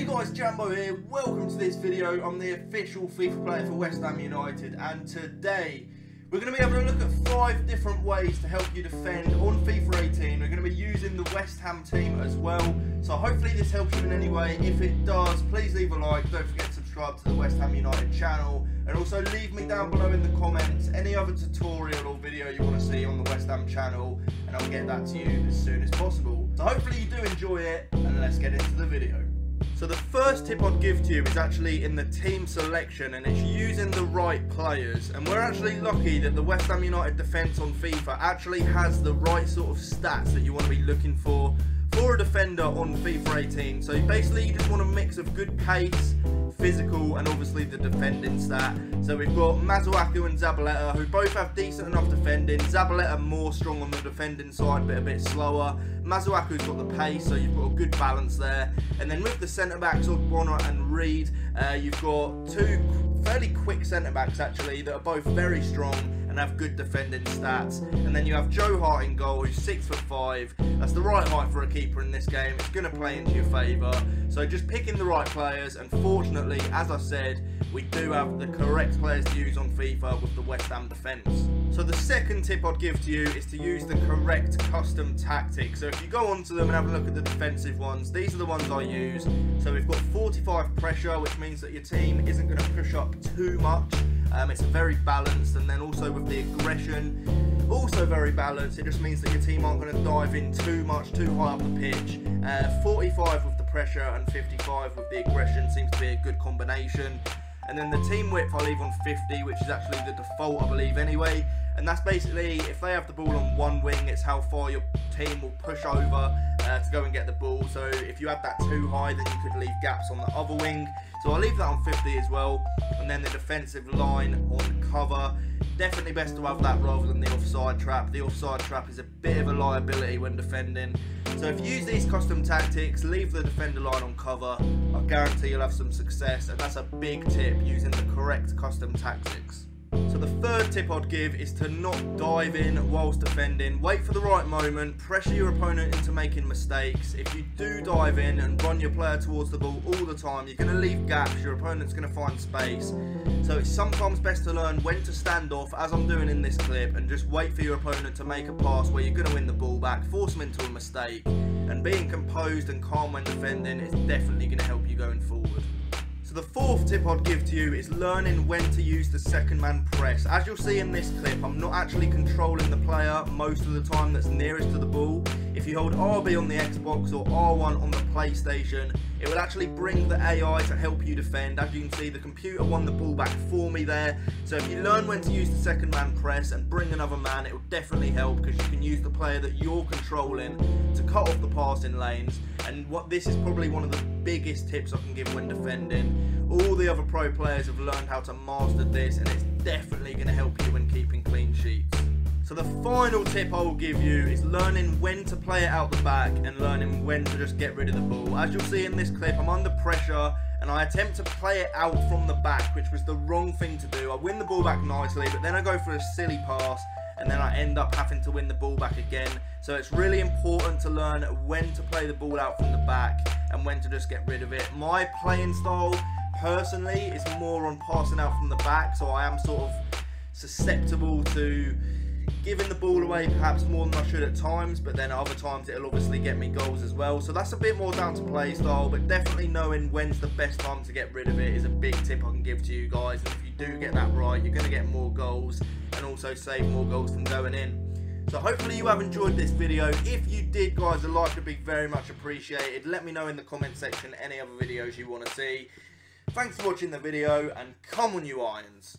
Hey guys, Jamboo here. Welcome to this video. I'm the official FIFA player for West Ham United, and today we're going to be having a look at 5 different ways to help you defend on FIFA 18. We're going to be using the West Ham team as well, so hopefully this helps you in any way. If it does, please leave a like. Don't forget to subscribe to the West Ham United channel, and also leave me down below in the comments any other tutorial or video you want to see on the West Ham channel, and I'll get that to you as soon as possible. So hopefully you do enjoy it, and let's get into the video. So the first tip I'd give to you is actually in the team selection, and it's using the right players. And we're actually lucky that the West Ham United defence on FIFA actually has the right sort of stats that you want to be looking for a defender on FIFA 18. So basically you just want a mix of good pace, physical, and obviously the defending stat. So we've got Masuaku and Zabaleta, who both have decent enough defending. Zabaleta more strong on the defending side, but a bit slower. Masuaku's got the pace, so you've got a good balance there. And then with the centre-backs, Ogbonna and Reed, you've got 2 fairly quick centre-backs actually that are both very strong and have good defending stats. And then you have Joe Hart in goal, who's 6'5". That's the right height for a keeper in this game. It's going to play into your favour. So just picking the right players, and fortunately, as I said, we do have the correct players to use on FIFA with the West Ham defence. So the second tip I'd give to you is to use the correct custom tactics. So if you go onto them and have a look at the defensive ones, these are the ones I use. So we've got 45 pressure, which means that your team isn't going to push up too much. It's very balanced, and then also with the aggression, also very balanced. It just means that your team aren't going to dive in too much, too high up the pitch. 45 with the pressure and 55 with the aggression seems to be a good combination. And then the team width I leave on 50, which is actually the default I believe anyway. And that's basically, if they have the ball on one wing, it's how far your team will push over to go and get the ball. So if you had that too high, then you could leave gaps on the other wing. So I'll leave that on 50 as well. And then the defensive line on cover, definitely best to have that rather than the offside trap. The offside trap is a bit of a liability when defending. So if you use these custom tactics, leave the defender line on cover, I guarantee you'll have some success. And that's a big tip, using the correct custom tactics. So the third tip I'd give is to not dive in whilst defending. Wait for the right moment, pressure your opponent into making mistakes. If you do dive in and run your player towards the ball all the time, you're going to leave gaps, your opponent's going to find space. So it's sometimes best to learn when to stand off, as I'm doing in this clip, and just wait for your opponent to make a pass where you're going to win the ball back, force them into a mistake. And being composed and calm when defending is definitely going to help you going forward. So the fourth tip I'd give to you is learning when to use the second man press. As you'll see in this clip, I'm not actually controlling the player most of the time that's nearest to the ball. If you hold RB on the Xbox or R1 on the PlayStation, it will actually bring the AI to help you defend. As you can see, the computer won the ball back for me there. So if you learn when to use the second man press and bring another man, it will definitely help, because you can use the player that you're controlling to cut off the passing lanes. And this is probably one of the biggest tips I can give when defending. All the other pro players have learned how to master this, and it's definitely going to help you when keeping clean sheets. So the final tip I will give you is learning when to play it out the back and learning when to just get rid of the ball. As you'll see in this clip, I'm under pressure and I attempt to play it out from the back, which was the wrong thing to do. I win the ball back nicely, but then I go for a silly pass, and then I end up having to win the ball back again. So it's really important to learn when to play the ball out from the back and when to just get rid of it. My playing style personally is more on passing out from the back, so I am sort of susceptible to giving the ball away perhaps more than I should at times, but then other times it'll obviously get me goals as well. So that's a bit more down to play style, but definitely knowing when's the best time to get rid of it is a big tip I can give to you guys. And if you do get that right, you're going to get more goals and also save more goals from going in. So hopefully you have enjoyed this video. If you did, guys, a like would be very much appreciated. Let me know in the comment section any other videos you want to see. Thanks for watching the video, and come on you Irons.